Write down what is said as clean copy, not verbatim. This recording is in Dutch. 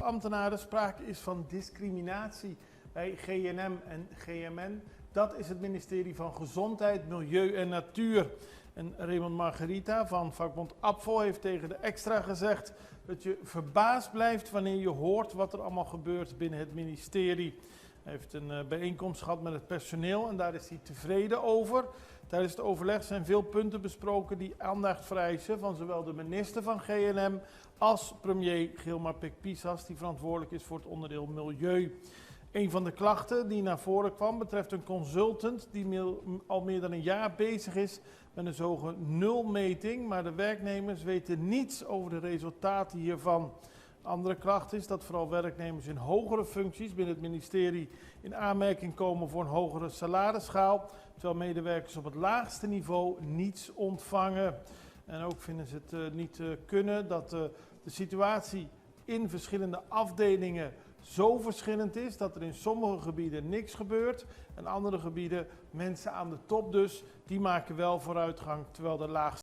Ambtenaren sprake is van discriminatie bij GNM en GMN. Dat is het ministerie van Gezondheid, Milieu en Natuur. En Raymond Margarita van vakbond APVO heeft tegen de Extra gezegd dat je verbaasd blijft wanneer je hoort wat er allemaal gebeurt binnen het ministerie. Hij heeft een bijeenkomst gehad met het personeel en daar is hij tevreden over. Tijdens het overleg zijn veel punten besproken die aandacht vereisen van zowel de minister van GNM als premier Gilmar Pek-Pisas, die verantwoordelijk is voor het onderdeel Milieu. Een van de klachten die naar voren kwam betreft een consultant die al meer dan een jaar bezig is met een zogenaamde nulmeting, maar de werknemers weten niets over de resultaten hiervan. Een andere klacht is dat vooral werknemers in hogere functies binnen het ministerie in aanmerking komen voor een hogere salarisschaal, terwijl medewerkers op het laagste niveau niets ontvangen. En ook vinden ze het niet kunnen dat de situatie in verschillende afdelingen zo verschillend is dat er in sommige gebieden niks gebeurt en andere gebieden, mensen aan de top dus, die maken wel vooruitgang, terwijl de laagste